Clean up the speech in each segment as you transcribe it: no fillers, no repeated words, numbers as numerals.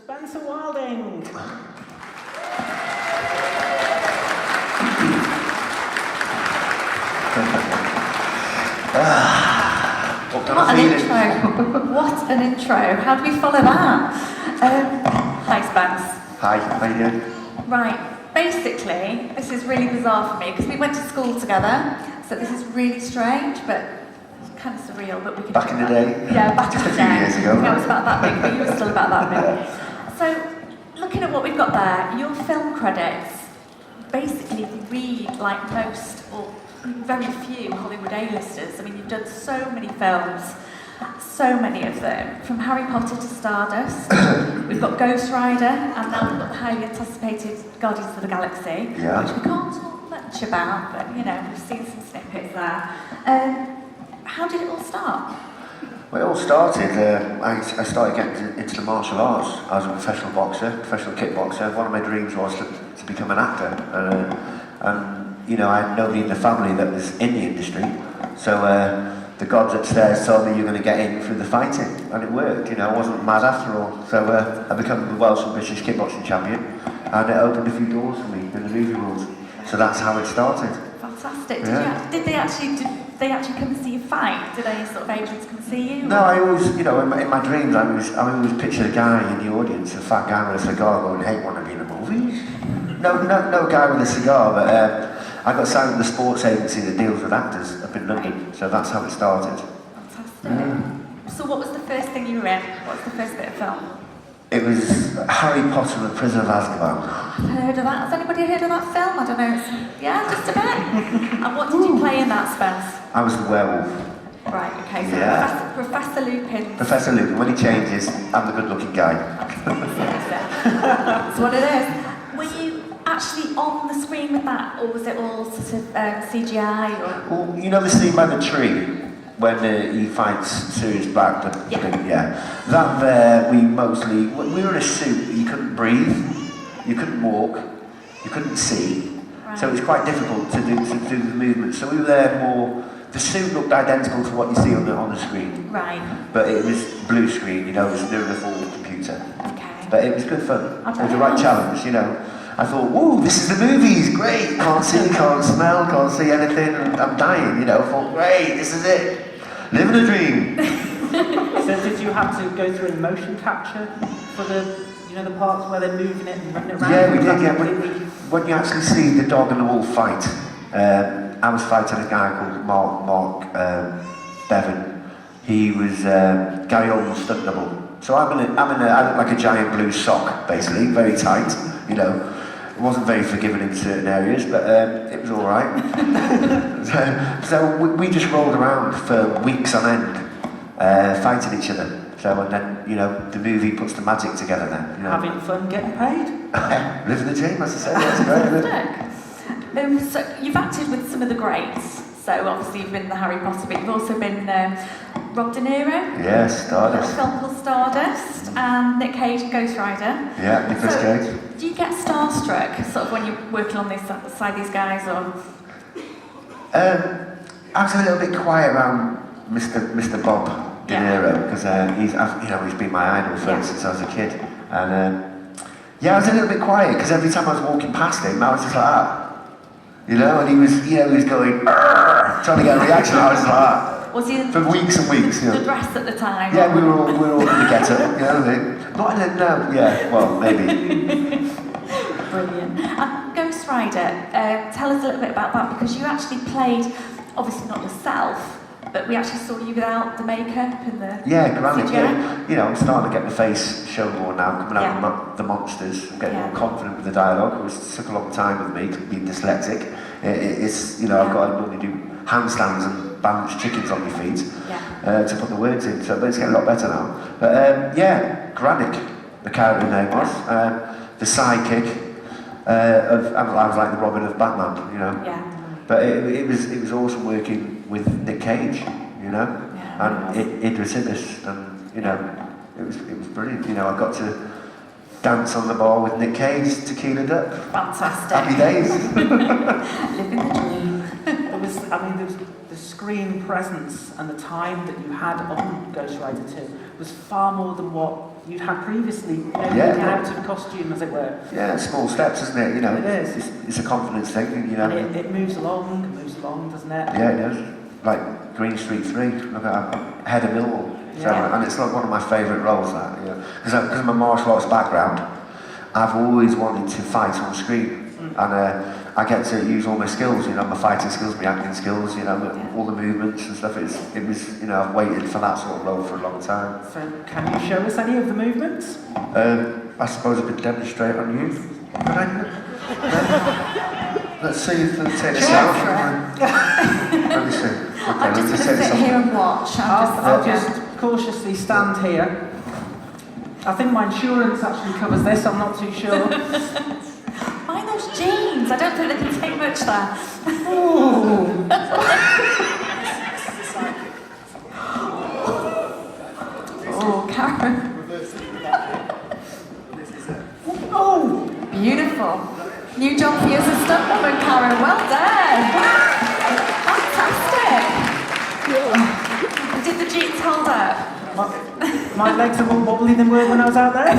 Spencer Wilding. What an intro. What an intro. How do we follow that? Hi, Spence. Hi, how you doing? Right, basically, this is really bizarre for me because we went to school together, so this is really strange, but kind of surreal, but we could Back in the day? Yeah, back Just in a the few day. years ago. Yeah, I was about that big, but you were still about that big. So, looking at what we've got there, your film credits basically read like most, or very few Hollywood A-listers. I mean, you've done so many films, so many of them, from Harry Potter to Stardust. We've got Ghost Rider, and now we've got the highly anticipated Guardians of the Galaxy, which we can't talk much about, but you know, we've seen some snippets there. How did it all start? Well, it all started, I started getting into the martial arts. I was a professional boxer, professional kickboxer. One of my dreams was to become an actor. And you know, I had nobody in the family that was in the industry. So the gods upstairs told me you're going to get in through the fighting. And it worked, you know, I wasn't mad after all. So I became the Welsh and British kickboxing champion. And it opened a few doors for me in the movie world. So that's how it started. Fantastic. Yeah. Did they actually come and see you fight? Did any sort of agents come and see you? No, I always, you know, in my dreams, I always picture a guy in the audience, a fat guy with a cigar going, hey, want to be in a movie? No guy with a cigar, but I got signed with the sports agency that deals with actors up in London, so that's how it started. Fantastic. So what was the first thing you were in? What was the first bit of film? It was Harry Potter and the Prisoner of Azkaban. I've heard of that. Has anybody heard of that film? I don't know. Yeah, just a bit. And what did you play in that, Spence? I was the werewolf. Right, okay, so Yeah. Professor Lupin. Professor Lupin, when he changes, I'm the good-looking guy. That's what it is. Were you actually on the screen with that, or was it all sort of CGI? Or? Well, you know the scene by the tree? When he fights Sirius Black, that there, we were in a suit, you couldn't breathe, you couldn't walk, you couldn't see, so it was quite difficult to do the movement. So we were there more, the suit looked identical to what you see on the screen. Right. But it was blue screen, you know, it was near the full computer. Okay. But it was good fun, it was the right challenge, you know. I thought, whoa, this is the movies, great, can't see, can't smell, can't see anything, I'm dying, you know. I thought, great, this is it, living a dream. So did you have to go through a motion capture for the, you know, the parts where they're moving it and running it around? Yeah, we did, yeah. When you actually see the dog and the wolf fight, I was fighting a guy called Mark Bevan. He was Gary Oldman's stunt double. So I look like a giant blue sock, basically, very tight, you know. It wasn't very forgiving in certain areas, but it was all right. so we just rolled around for weeks on end, fighting each other. So and then, you know, the movie puts the magic together then. You know. Having fun, getting paid? Living the dream, as I said, that's great. So you've acted with some of the greats. So obviously you've been in the Harry Potter, but you've also been Rob De Niro. Yes, Stardust. A film called Stardust, and Nick Cage in Ghost Rider. Yeah, Nicolas Cage. Do you get starstruck, sort of, when you're working on this side these guys, or? I was a little bit quiet around Mr. Bob De Niro because he's been my idol since I was a kid, and I was a little bit quiet because every time I was walking past him, I was just like that. You know, and he was going, trying to get a reaction. I was like that. Was he for weeks and weeks? You know. The dress at the time? Yeah, we were all in the get-up. You know, not in no, yeah, well, maybe. Brilliant. And Ghost Rider, tell us a little bit about that, because you actually played, obviously not yourself, but we actually saw you without the makeup and the granted, CGI. yeah. You know, I'm starting to get the face shown more now, coming out of the monsters. I'm getting more confident with the dialogue, which took a long time with me, being dyslexic. It's, you know, I've got to normally do handstands and balance chickens on my feet to put the words in, but it's getting a lot better now. But Granick, the character name was, the sidekick I was like the Robin of Batman, you know. Yeah. But it was awesome working with Nick Cage, you know, and Idris Elba, and you know, it was brilliant. You know, I got to dance on the bar with Nick Cage, Tequila Duck. Fantastic. Happy days. Living the dream. There was the screen presence and the time that you had on Ghost Rider 2 was far more than what you'd had previously, you know, Yeah. moving out of costume, as it were. Yeah, small steps, isn't it? You know, It is. It's a confidence thing, you know. And it moves along, doesn't it? Yeah, it does. Like Green Street 3, look at Head of Millwall. So, Yeah. and it's like one of my favourite roles, that, you know. Because of my martial arts background, I've always wanted to fight on screen. And I get to use all my skills, you know, my fighting skills, my acting skills, you know, all the movements and stuff. It was, you know, I've waited for that sort of role for a long time. So can you show us any of the movements? I suppose I could demonstrate on you. Could I? Let's see if they take this out. Let me see. Okay, I'm just going to sit here and watch. I'll just cautiously stand here. I think my insurance actually covers this, I'm not too sure. Mind those jeans, I don't think they can take much there. Ooh. Oh, Karen. Oh! Beautiful. New job for you as a stuntwoman, Karen. Well done. Fantastic. Did the jeans hold up? My legs are more wobbly than were when I was out there.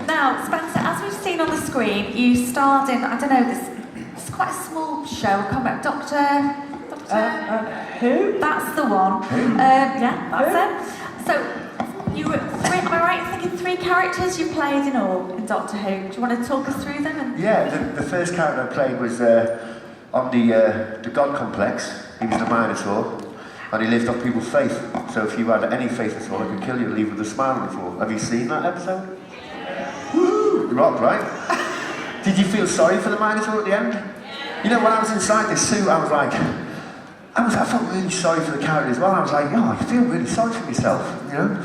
Now, Spencer, as we've seen on the screen, you starred in, I don't know, it's quite a small show, I can't remember, Doctor? Who? That's the one. Yeah, that's it. So, you were three, am I right in thinking 3 characters you played in all in Doctor Who? Do you want to talk us through them? Yeah, the first character I played was on the God Complex. He was the Minotaur, and he lived off people's faith. So if you had any faith at all, I could kill you and leave with a smile on the floor. Have you seen that episode? Woo! Rock, right? Did you feel sorry for the Minotaur at the end? You know, when I was inside this suit, I was like, I felt really sorry for the character as well. I was like, oh, I feel really sorry for myself, you know?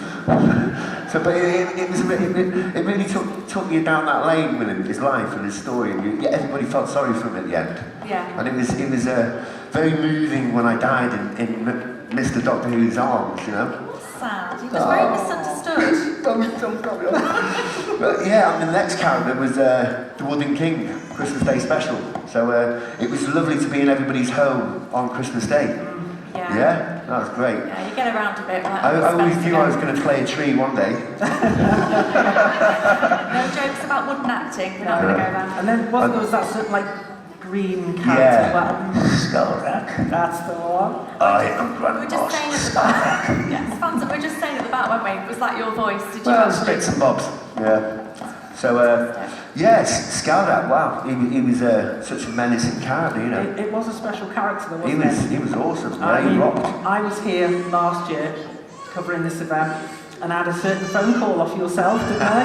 So, but it really took me down that lane with him, his life and his story. And everybody felt sorry for him at the end. Yeah. And it was very moving when I died in Mr. Doctor Who's arms, you know? Sad. He was very misunderstood. But yeah, and the next character was the Wooden King, Christmas Day special. So it was lovely to be in everybody's home on Christmas Day. Yeah. Yeah, that was great. Yeah, you get around a bit. Like I always knew I was going to play a tree one day. No jokes about wooden acting. We're not going to go there. And then there was that sort of like green character. Yeah. Skullrack. That's the one. I am We were just saying at the back. Yeah, Spencer, we were just saying at the back, weren't we? Was that your voice? Did you Well, actually? bits and bobs. Yeah. So, yes, Skullrack, wow. He was such a menacing character, you know. It was a special character, though, wasn't it? He was awesome. I Yeah, he mean, rocked. I was here last year covering this event and I had a certain phone call off yourself, didn't I?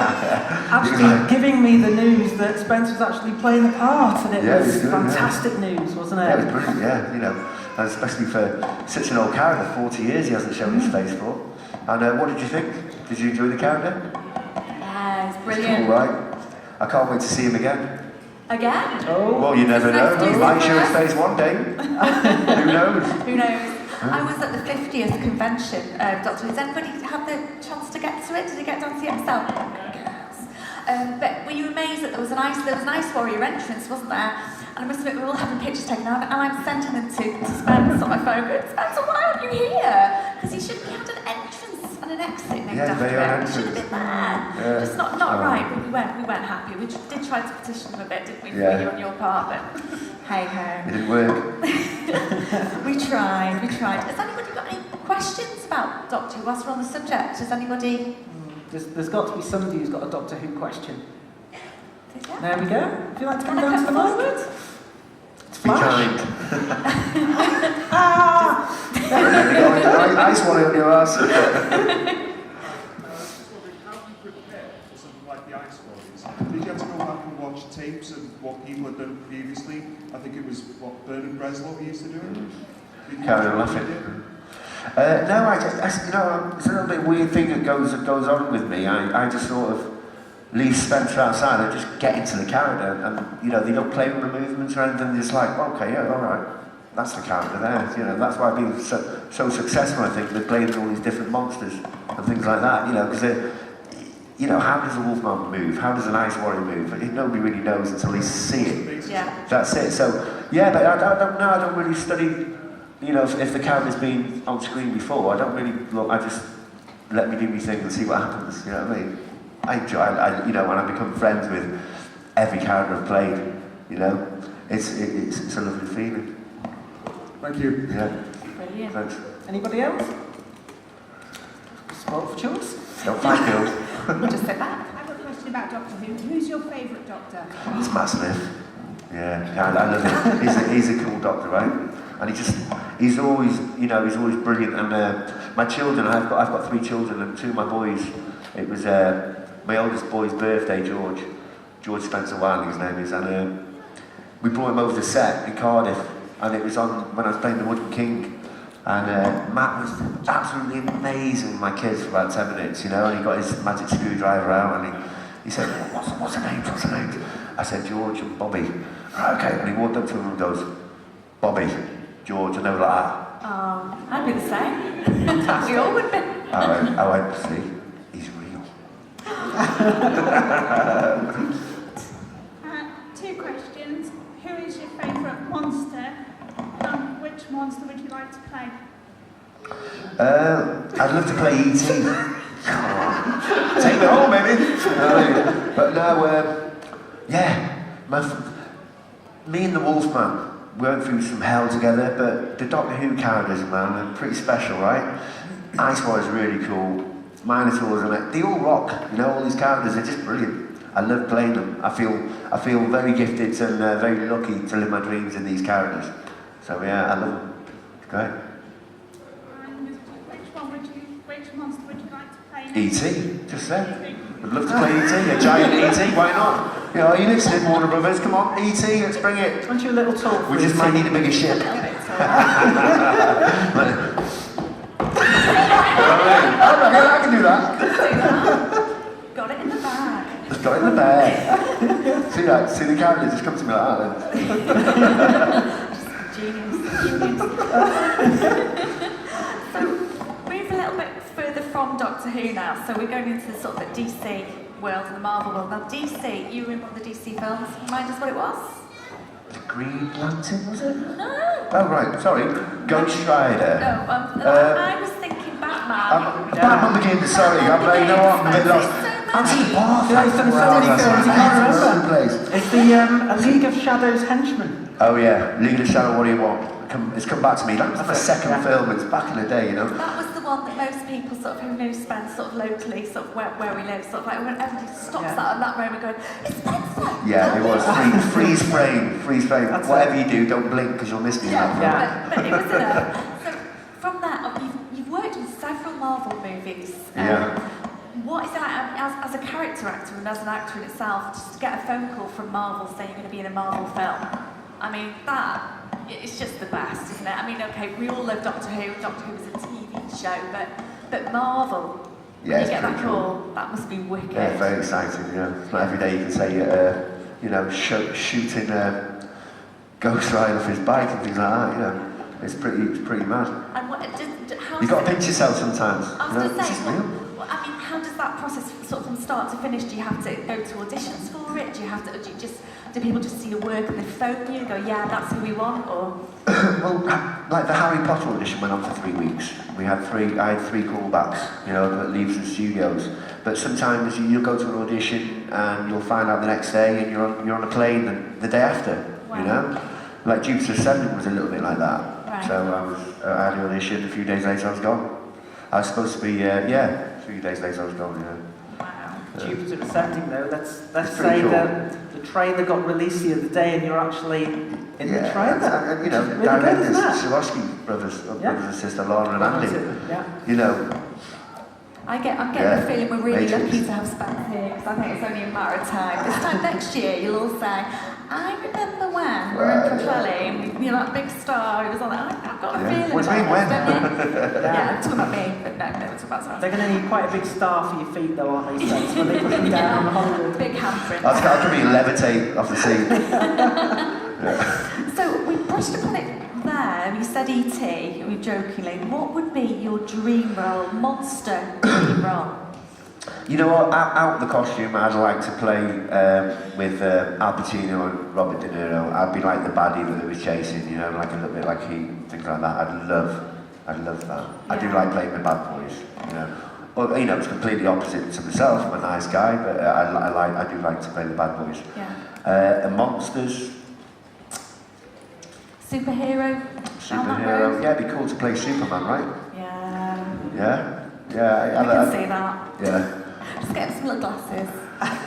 Actually giving me the news that Spence was actually playing the part, and it was good, fantastic news, wasn't it? Yeah, it was brilliant, yeah, you know. And especially for such an old character, 40 years he hasn't shown his face for. And what did you think? Did you enjoy the character? Yeah, it's It's brilliant. cool, right? I can't wait to see him again. Again? Oh, Well, you never know. Next He might show his year. face one day. Who knows? Who knows? I was at the 50th convention, Doctor. Did anybody have the chance to get to it? Did you get down to the Excel? Yes. But were you amazed that there was an Ice Warrior entrance, wasn't there? And I must admit, we were all having pictures taken out, and I'm sending them to Spence on my phone. Going, Spence, why aren't you here? Because he should have had an entrance and an exit named after very own him. He should have been there. Yeah. Just not right, but we weren't happy. We did try to petition him a bit, didn't we, Yeah. for you on your part, but hey ho. It didn't work. We tried. Has anybody got any questions about Doctor Who whilst we're on the subject? Has anybody? there's got to be somebody who's got a Doctor Who question. Yeah. There we go. Would you like to come Wanna down to the come mic? forward? It's Be Flash. kind. Ah! You got ice water on your ass. How do you prepare for something like the Ice Warriors? Did you have to go back and watch tapes of what people had done previously? I think it was what Bernard Breslow used to do. Did you Carry on watch what laughing. he did? No, I you know, it's a little bit weird thing that goes on with me. I just sort of leave Spencer outside and just get into the character, and you know, they don't play with the movements or anything. They're just like, okay, yeah, all right, that's the character there. You know, that's why I've been so successful. I think they're playing with all these different monsters and things like that. You know, because you know, how does a Wolfman move? How does an Ice Warrior move? Nobody really knows until they see it. Yeah. That's it. So yeah, but I don't know. I don't really study. You know, if the character's been on screen before, I don't really look. I just let me do my thing and see what happens. You know what I mean? I enjoy. You know, when I become friends with every character I've played, you know, it's a lovely feeling. Thank you. Yeah. Brilliant. Thanks. Anybody else? Sport for choice? Don't fight girls. Just sit back. I've got a question about Doctor Who. Who's your favourite Doctor? It's Matt Smith. Yeah, I love him. He's a cool doctor, right? And he's always, you know, he's always brilliant. And my children, I've got 3 children, and 2 of my boys. It was my oldest boy's birthday, George Spencer Wiley, his name is, and we brought him over to set in Cardiff, and it was on when I was playing the Wooden King. And Matt was absolutely amazing with my kids for about 10 minutes, you know, and he got his magic screwdriver out and he said, what's the names? I said, George and Bobby. Right, okay, and he walked up to him and goes, Bobby, George, and they were like that. Oh, I'd be the same. We all would be. I went, see, he's real. 2 questions. Who is your favourite monster? And which monster would you like to play? I'd love to play E.T. Take me home, baby. But no, yeah, me and the Wolfman went through some hell together, but the Doctor Who characters, man, are pretty special, right? Ice War's really cool. Minotaurs and they all rock, you know, all these characters are just brilliant. I love playing them. I feel very gifted and very lucky to live my dreams in these characters. So yeah, I love them. It's great. And which monster would you like to play? E.T. just said. I'd love to play E.T. A giant E.T. Why not? You know, you listening, Warner Brothers? Come on, E.T. Let's bring it. Aren't you a little tall? We just might need a bigger ship. A little bit tall. I can do that. Got it in the bag. Just got it in the bag. See that? See the character just come to me like that then. Genius. So, move a little bit further from Doctor Who now. So we're going into the sort of the DC world and the Marvel world. Now DC, you were in one of the DC films. Remind us what it was? The Green Lantern, was it? No. Oh right, sorry. Ghost Rider. No, I was thinking Batman. Batman Begins, sorry. You know what? I'm a bit lost. I'm so bored. Yeah, he's done so many films, you can't remember. Place. It's the A League of Shadows Henchmen. Oh yeah, League of Shadow, what do you want? It's come back to me. That was my second film. It's back in the day, you know. That was the one that most people sort of who know Spence sort of locally, sort of where we live, sort of like when everybody stops at that moment going, it's Spencer! Yeah, it was. Freeze frame. That's Whatever you do, don't blink because you'll miss me. Yeah. But it was so from that, you've worked in several Marvel movies. Yeah. What is it like as a character actor and as an actor in itself, just to get a phone call from Marvel saying you're going to be in a Marvel film? I mean, it's just the best, isn't it? I mean, okay, we all love Doctor Who. Doctor Who was a TV show, but Marvel, Yeah, when it's you get that pretty call, cool. that must be wicked. Yeah, very exciting. Yeah, it's not every day you can say, you know, shooting Ghost Rider off his bike and things like that. You know, it's pretty mad. And how You got to pinch yourself sometimes. I You was know, going to this say, is real. I mean, how does that process sort of from start to finish? Do you have to go to auditions for it? Do people just see your work and they phone you and go, yeah, that's who we want, or? Well, like the Harry Potter audition went on for 3 weeks. I had 3 callbacks, you know, at Leavesden Studios. But sometimes you'll go to an audition and you'll find out the next day and you're on a plane the day after, Wow. you know? Like Jupiter Ascending was a little bit like that. Right. So I had the audition, a few days later I was gone. I was supposed to be, a few days later I was gone, Wow. Jupiter Ascending, though, let's Pretty say cool. that the trailer got released the other day and you're actually in the trailer. And you know, Which is really good, isn't directors, it? Swarovski brothers and sister, Laura and Andy. Yeah. You know, I'm getting Yeah, the feeling we're really Matrix. lucky to have Spence here, because I think it's only a matter of time. This time next year, you'll all say, I remember when we were in Cafelli, and you know, that big star who was on it. I've got a feeling What do you mean, about when? this, don't you? Yeah, I'm talking about me, but no, we're talking about They're someone. going to need quite a big star for your feet, though, aren't they, Spence, when they put them down on Hollywood? Big handprint. I could be levitate off the seat. So we brushed upon it there. You said E.T. We jokingly. What would be your dream role, monster dream role? You know what? Out the costume, I'd like to play with Al Pacino and Robert De Niro. I'd be like the baddie that they were chasing, you know, like a little bit like he, things like that. I'd love that. I do Yeah. like playing the bad boys, you know. Well, you know, it's completely opposite to myself. I'm a nice guy, but I do like to play the bad boys. Yeah. And monsters, Superhero? Down that superhero. road? Yeah, it'd be cool to play Superman, right? Yeah. Yeah, yeah. We can see that. Yeah. Just get him some little glasses.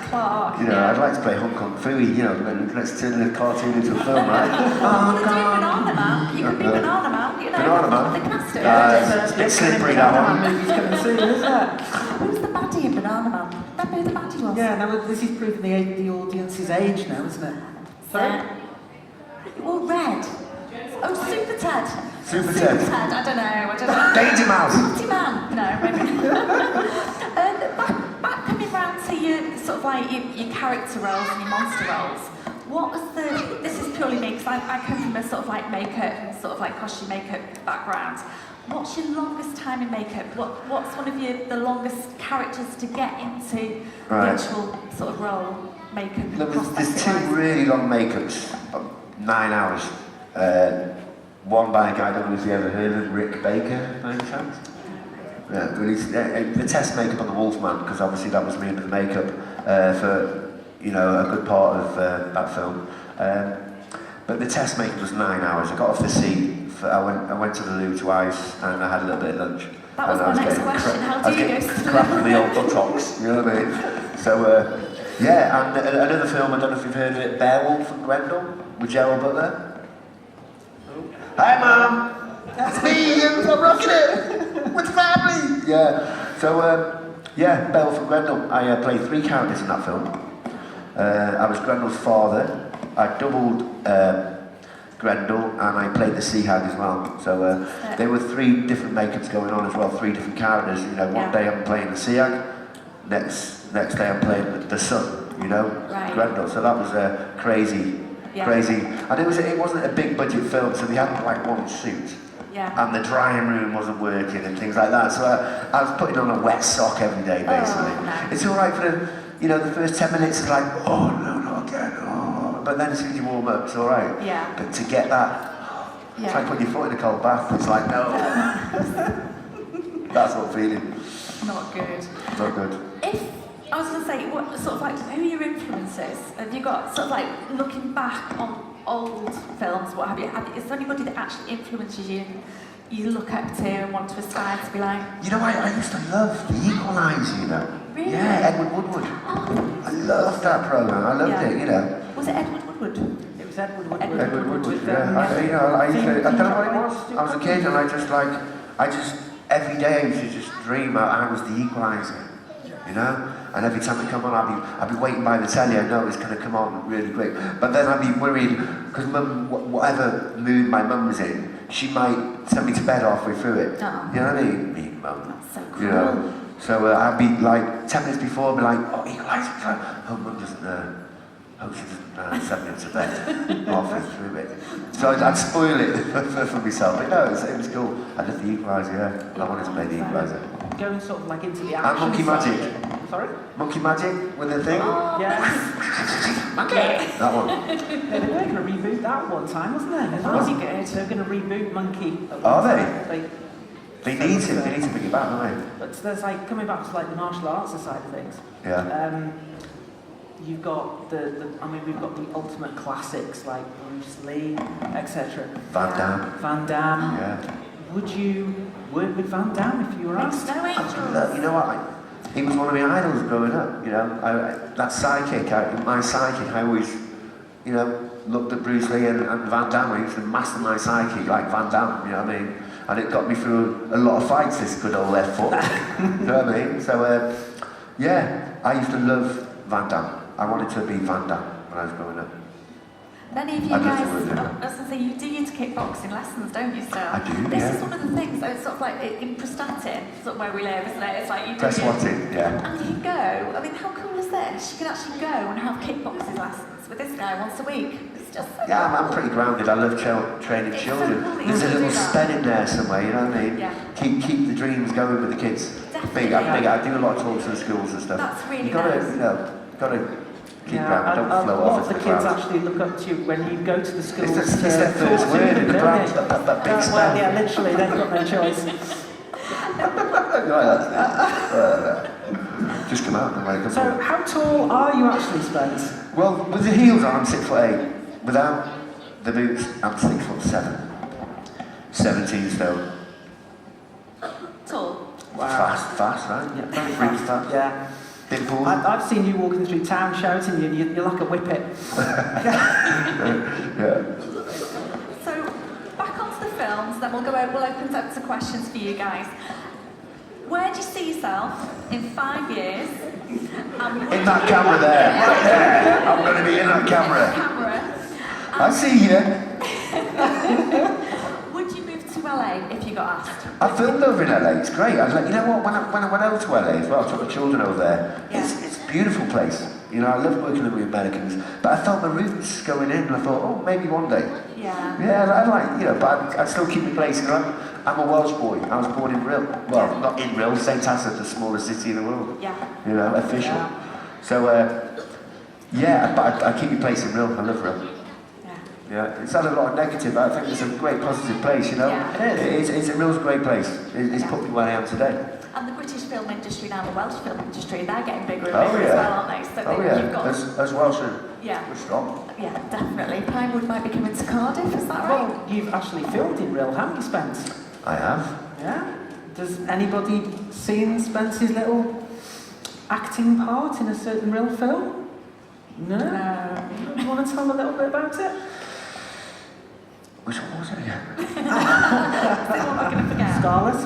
Clark. You know, I'd like to play Hong Kong Phooey. You know, let's turn the cartoon into a film, right? Oh, they're doing Banana Man. You could be Banana Man. You know, Banana Man? They can do it. It's a bit slippery, that one. Movie's coming soon, isn't it? Who's the baddie in Banana Man? Remember who the baddie was? Yeah, now this is proving the audience's age now, isn't it? Sorry? Well, Red. Oh, Super Ted. Super Ted. I don't know. Danger Mouse. Batty Man. No, maybe. Back coming round to your sort of like your character roles and your monster roles. What was the? This is purely me because I come from a sort of like makeup and sort of like costume makeup background. What's your longest time in makeup? What's one of the longest characters to get into the actual sort of role makeup? There's two really long makeups, 9 hours. One by a guy, I don't know if you ever heard of Rick Baker, by any chance? Yeah, the test makeup on the Wolfman, because obviously that was me under the makeup for, you know, a good part of that film. But the test makeup was 9 hours. I got off the seat, I went to the loo twice, and I had a little bit of lunch. That was my next question. How do you go to the crap in the old buttocks, you know what I mean? So, yeah, and another film, I don't know if you've heard of it, Beowulf and Grendel, with Gerald Butler. Hi, Mum! That's me! I'm rocking it! With family! Yeah. So, yeah, Beowulf and Grendel. I played 3 characters in that film. I was Grendel's father. I doubled Grendel, and I played the Sea Hag as well. So, there were 3 different makeups going on as well, 3 different characters. You know, one day I'm playing the Sea Hag, next day I'm playing the son, you know, Grendel. So that was crazy. Crazy, and it wasn't a big budget film, so they had like one suit, and the drying room wasn't working and things like that. So I was putting on a wet sock every day, basically. Oh, no. It's all right for the first 10 minutes. It's like, oh no, not again. Oh. But then as soon as you warm up, it's all right. Yeah. But to get that, it's like putting your foot in a cold bath. It's like no. That's what I'm feeling. Not good. Not good. I was going to say, what sort of like, who are your influences? Have you got sort of like looking back on old films? What have you? Is there anybody that actually influences you? You look up to and want to aspire to be like? You know, I used to love The Equalizer. You know. Really? Yeah, Edward Woodward. Oh. I loved that program. I loved it. You know. Was it Edward Woodward? It was Edward Woodward. Edward Woodward, yeah. I don't know what it was. I was a kid and I just every day I used to just dream I was the Equalizer, you know? And every time it come on, I'd be waiting by the telly. I know it's going to come on really quick. But then I'd be worried, because Mum, whatever mood my mum was in, she might send me to bed halfway through it. Oh. You know what I mean? Me, Mum. That's so cool. You know? So I'd be like, 10 minutes before, I'd be like, oh, Equalizer. Oh, Mum doesn't hope she doesn't send me to bed halfway through it. So I'd spoil it for myself. But no, it was cool. I loved the Equalizer, yeah. I wanted to play the Equalizer. Going sort of like into the action. And Monkey side. Magic. Sorry? Monkey Magic with the thing? Oh, Yeah. monkey. That one. They were going to reboot that one time, wasn't they? Was it good? They were going to reboot Monkey. At one Are time. They need to bring it back, don't they? But there's like, coming back to like the martial arts side of things. Yeah. You've got we've got the ultimate classics like Bruce Lee, etc. Van Damme. Van Damme. Yeah. Would you work with Van Damme if you were asked? No angels. You know what? He was one of my idols growing up, you know. That sidekick, my sidekick, I always, you know, looked at Bruce Lee and Van Damme. I used to master my sidekick like Van Damme, you know what I mean? And it got me through a lot of fights, this good old left foot. You know what I mean? So, yeah, I used to love Van Damme. I wanted to be Van Damme when I was growing up. Many of you guys, I was going to say, you do your kickboxing lessons, don't you, still? I do, This yeah. is one of the things, so it's sort of like in Prestatyn, sort of where we live, isn't it? It's like you do Press-watting, yeah. And you can go, I mean, how cool is this? You can actually go and have kickboxing lessons with this guy once a week. It's just so Yeah, cool. I'm pretty grounded. I love training It's so children. cool that you There's a can little do that. sped in there somewhere, you know what I mean? Yeah. Keep the dreams going with the kids. Definitely. I do a lot of talks to the schools and stuff. That's really you gotta, nice. You know, gotta keep Yeah, grounded. Don't a float lot off of into the the kids clouds. actually look up to you when you go to the schools. It's their first word in the ground, that big Well, spell. yeah, literally, they've got no choice. You like that? Just come out and wake up. So, how tall are you actually, Spence? Well, with the heels on, I'm 6'8". Without the boots, I'm 6'7". 17 stone. Tall. Wow. Fast, right? Yeah, very Really fast. Yeah. Dimple. I've seen you walking through town shouting, you're like a whippet. Yeah. So, back onto the films, then we'll open it up to questions for you guys. Where do you see yourself in 5 years? In that camera there. Right there. I'm going to be in that camera. I see you. Would you move to LA if you got asked? I filmed over in LA, it's great. I was like, you know what, when I went over to LA as well, I took the children over there. Yeah. It's a beautiful place. You know, I love working with the Americans, but I felt my roots going in, and I thought, oh, maybe one day. Yeah. Yeah, I'd like, you know, but I'd still keep the place, you know. I'm a Welsh boy. I was born in Rhyl. Well, not in Rhyl, St. Asaph, the smallest city in the world. Yeah. You know, official. Yeah. So, yeah, but I keep the place in Rhyl. I love Rhyl. Yeah, it's had a lot of negative. I think it's a great positive place, you know. Yeah. It It's a real great place. It's put me where I am today. And the British film industry now, the Welsh film industry, they're getting bigger and Oh, bigger yeah. as well, aren't they? So Oh you've got... yeah, as Welsh, Yeah. we're strong. Yeah, definitely. Pinewood might be coming to Cardiff, is that right? Well, you've actually filmed in Rhyl, haven't you, Spence? I have. Yeah. Does anybody seen Spence's little acting part in a certain Rhyl film? No? You want to tell a little bit about it? Which one was it again? What am I going to forget? Scarlet?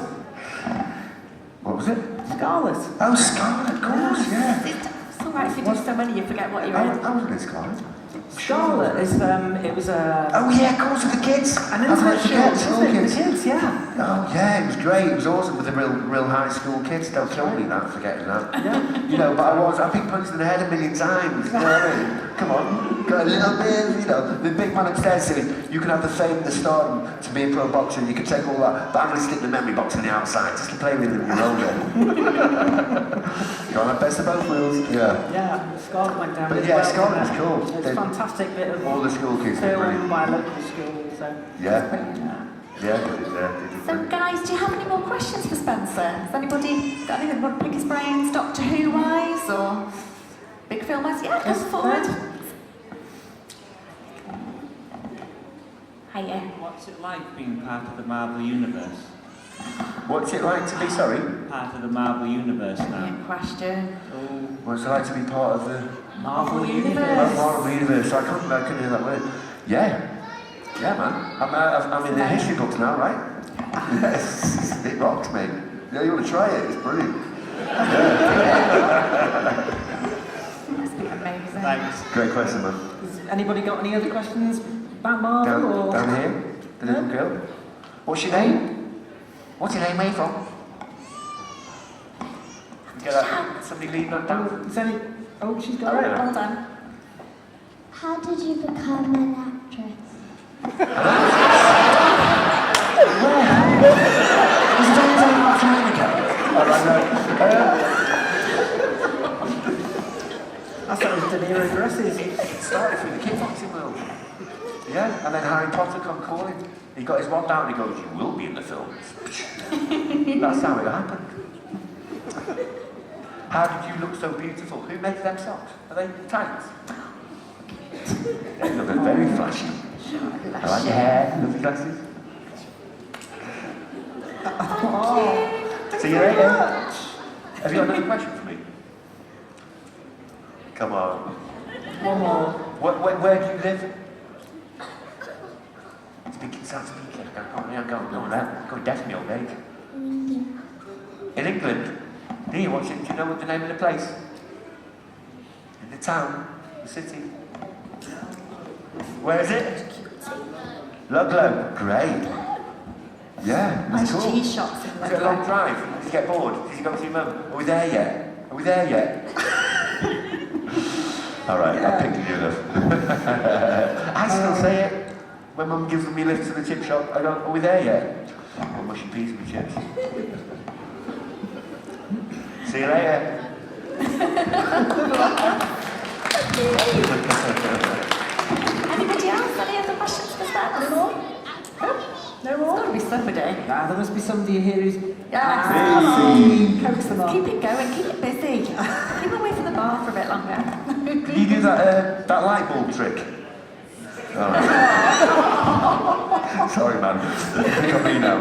What was it? Scarlet. Oh, Scarlet, of course, yeah. It's all right if you do so many, you forget what you're in. I wasn't in Scarlet. Scarlet is, it was a... Oh yeah, of course, with the kids. An How could I internet forget? show, School wasn't it? kids. The kids, yeah. Oh yeah, it was great. It was awesome with the real high school kids. Don't kill me that, forgetting that. Yeah. You know, but I've been punched in the head a million times. You know what I mean? Come on, got a little bit. You know, the big man upstairs saying you can have the fame and the stardom to be a pro boxer. You can take all that, but I'm going to stick the memory box on the outside just to play with it when you're older. Got the best of both worlds. Yeah. Yeah, Scarlet went down But really yeah, well. Scarlet was didn't it? cool. It was They- a fantastic bit of All the school kids were film brilliant. by a local school, so... Yeah. Yeah. Yeah, they did So brilliant. guys, do you have any more questions for Spencer? Has anybody got anything want to pick his brains, Doctor Who wise or big film wise? Yeah, come Yes, forward. Fred. Hiya. What's it like being part of the Marvel Universe? What's it like to be, sorry? Part of the Marvel Universe now. Good question. Oh, What's it like to be part of the Marvel Universe. Universe. Marvel Universe? I couldn't hear that word. Yeah. Yeah, man. I'm in the history books now, right? Yes. It rocks, mate. Yeah, you want to try it? It's brilliant. Must be amazing. thanks. Great question, man. Has anybody got any other questions about Marvel? or... Down here, the little girl. What's your name? What's your name, where you from? Get that. Somebody leave that down. Oh, is any... Oh, she's got Oh, it. well done. How did you become an actress? This is only half time ago. All right, no. That's how De Niro dresses. It started through the kickboxing world. Yeah, and then Harry Potter come calling. He got his wand out and he goes, "You will be in the films." That's how it happened. How did you look so beautiful? Who made them socks? Are they tights? They look very flashy. I like your hair, love your glasses. See you later. Have you got another question for me? Come on. One more. Where do you live? Start speaking. Go on, deaf me, old age. In England? Do you watch it? Do you know what the name of the place? In the town? The city? Where is it? Ludlow. Great. Yeah, Nice it's cool. cheese shops in Was it a long Ludlow. drive? Did you get bored? Did you go to your mum? Are we there yet? Are we there yet? Alright, I'll pick you enough. I still say it. When mum gives me lifts to the chip shop, I go, "Are we there yet?" Or mushy peas with chips. See you later. Anybody else? Any other questions for Spencer? No It's more? got to be somebody. Ah, there must be somebody here who's Yes. coax them on. Keep it going, keep it busy. Keep away from the bar for a bit longer. Can you do that light bulb trick? All right. Sorry, man. Pick on me now.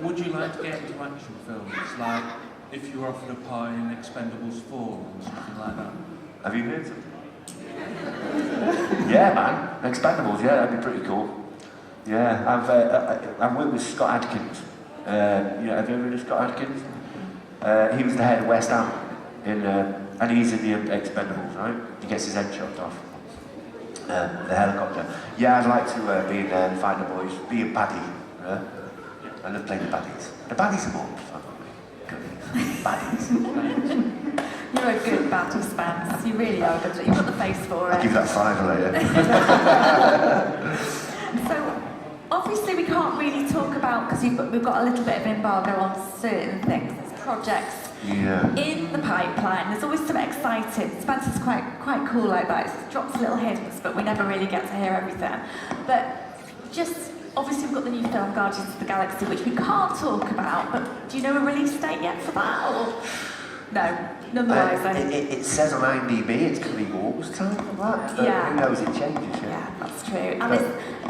Would you like to get into action films, like if you were offered a part in Expendables 4 or something like that? Have you heard something? Yeah, man. Expendables, yeah, that'd be pretty cool. Yeah, I've worked with Scott Adkins. Have you ever heard of Scott Adkins? He was the head of West Ham, and he's in the Expendables, right? He gets his head chopped off. The helicopter. Yeah, I'd like to be in there and fight the boys, be a baddie. I love playing the baddies. The baddies are more fun, aren't they? Good. Baddies. You're a good battle Spence. You really are good. You've got the face for it. I'll give that 5 later. So, obviously we can't really talk about, because we've got a little bit of an embargo on certain things. There's projects Yeah. in the pipeline. There's always some exciting. Spencer's quite cool like that. He drops little hints, but we never really get to hear everything. But just, obviously we've got the new film Guardians of the Galaxy, which we can't talk about, but do you know a release date yet for that? Or no, nonetheless. It says on IMDb it's going to be August time for that, but Yeah. who knows, it changes, Yeah, that's true. And is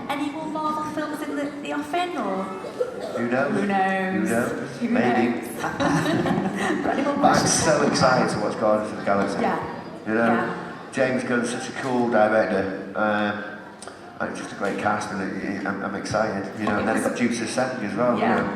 any more Marvel films in the offing, or Who knows? who knows? Who knows? Who Maybe. knows? Got any more I'm questions? so excited to watch Guardians of the Galaxy. Yeah. You know, Yeah. James Gunn's such a cool director. And it's just a great cast, and I'm excited. You know, and then it got Juice Ascending as well. Yeah. You know.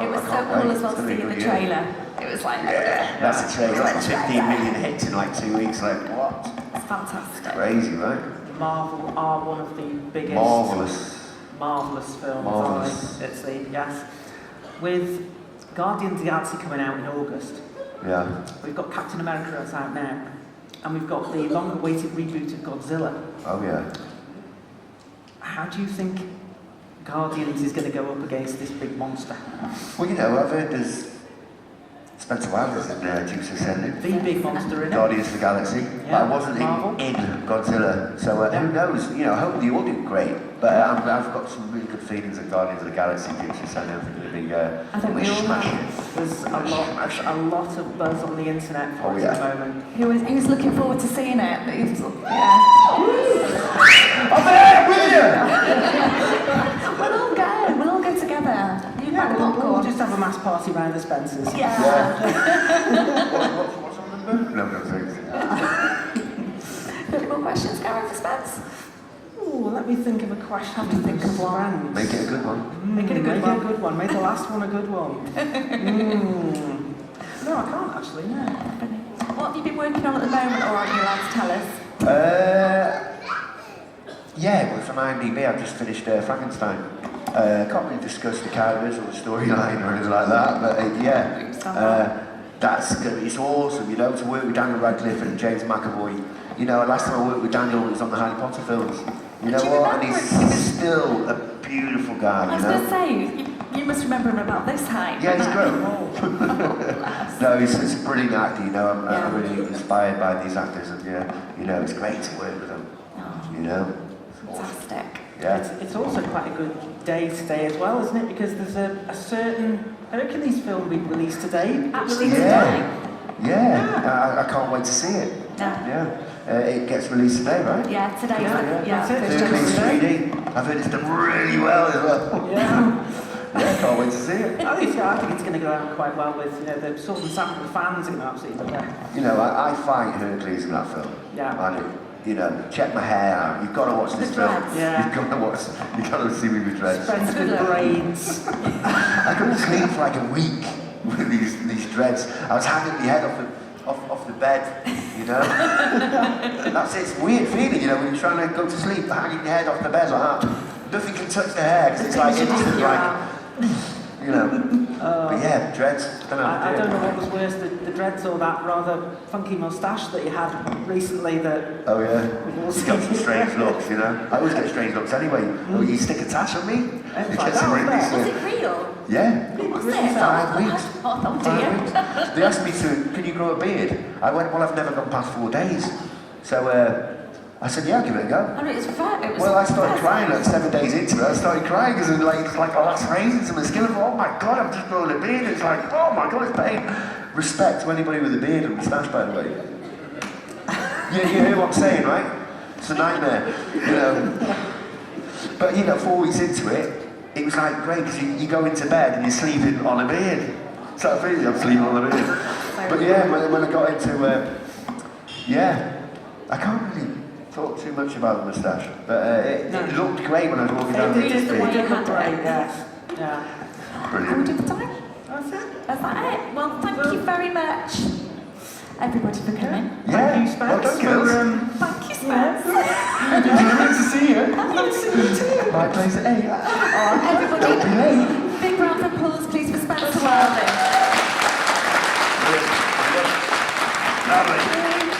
It was I so can't cool wait. as well It's to gonna be see a in the good year. trailer. It was like, Yeah, that's a trailer. Like 15 million hits in like 2 weeks. Like what? it's fantastic. Crazy, right? Marvel are one of the biggest... Marvelous. Marvellous films. Marvellous. It's the, yes. With Guardians of the Galaxy coming out in August, Yeah. we've got Captain America that's out now, and we've got the long-awaited reboot of Godzilla. Oh yeah. How do you think Guardians is going to go up against this big monster? Well, you know, I've heard there's Spencer Wilder's in Juice Ascending. The big monster in it. Guardians of the Galaxy. But Yeah, I wasn't Marvel. in Godzilla, so who knows? You know, I hope they all do great. But I've got some really good feelings of Guardians of the Galaxy. Juice Ascending. I think it'll be I think we all smashing. have. There's a lot of buzz on the internet for Oh, it yeah. at the moment. Who's looking forward to seeing it? Yeah. I'm there with you! We'll all go together. You Yeah, pack we'll popcorn. just have a mass party around the Spencers. Yeah. What's on the moon? No, thanks. Any more questions, Gary, for Spence? Ooh, let me think of a question. Have to think of one. Friends. Make it a good one. Make it a good one. one. Make it a good one. Make the last one a good one. No, I can't actually. No. What have you been working on at the moment, or aren't you allowed to tell us? Yeah, well, from IMDb, I've just finished Frankenstein. Can't really discuss the characters or the storyline or anything like that, but it's awesome, you know, to work with Daniel Radcliffe and James McAvoy. You know, last time I worked with Daniel was on the Harry Potter films. You know Do you what? And remember he's it? He was- still a beautiful guy, I you was know. going to say, you must remember him about this height. Yeah, he's Right? grown. No, he's a brilliant actor, you know. I'm Yeah. really inspired by these actors, and you know, it's great to work with them. Oh, You know. fantastic. Yeah. It's also quite a good day today as well, isn't it? Because there's a certain Hercules film being released today. Actually, Yeah. Yeah. I can't wait to see it. Yeah. Yeah. It gets released today, right? Yeah, today. Yeah, Yeah, that's it. first Hercules January. 3D. I've heard it's done really well as well. Yeah. Yeah, can't wait to see it. I think it's going to go out quite well with, you know, the sort of sample fans are going to absolutely love it. You know, I fight Hercules in that film. Yeah. I do. You know, check my hair out. You've got to watch this The film. dreads. Yeah. You've got to see me with dreads. Spence with braids. I couldn't sleep for like a week with these dreads. I was hanging my head off the bed, you know. That's it. It's a weird feeling, you know, when you're trying to go to sleep, hanging your head off the bed like that. Nothing can touch the hair because it's like instant, like, you know. But yeah, dreads. I don't know what was worse, the dreads or that rather funky moustache that you had recently that... Oh yeah. we've all It's got some seen. strange looks, you know. I always get strange looks anyway. Oh, you stick a tash on me? It's It like gets that, really wasn't Was it real? Yeah. Was Really it? 5 weeks. Oh, 5 dear. weeks. They asked me to, can you grow a beard? I went, well, I've never gone past 4 days. So I said, yeah, I'll give it a go. I mean, it was Well, I started crying like 7 days into it. I started crying because it's like the last raisins in my skin. I thought, oh my God, I've just grown a beard. It's like, oh my God, it's pain. Respect to anybody with a beard and moustache, by the way. You hear what I'm saying, right? It's a nightmare, you know. But, you know, 4 weeks into it, it was like great because you go into bed and you're sleeping on a beard. So I feel I'm sleeping on a beard. But yeah, when I got into, I can't really talk too much about the moustache, but it looked great when I was walking down the It the way did you look had great, it. yes. Yeah. How we brilliant. do the time? That's it. Is that it? Well, thank you very much, everybody, for coming. Yeah, Thank you, well Spence, done, girls. Thank you, Spence. Nice to see you. Nice to meet you. My place at 8. Oh, everybody, Don't be late. big round of applause, please, for Spencer Welding. Lovely.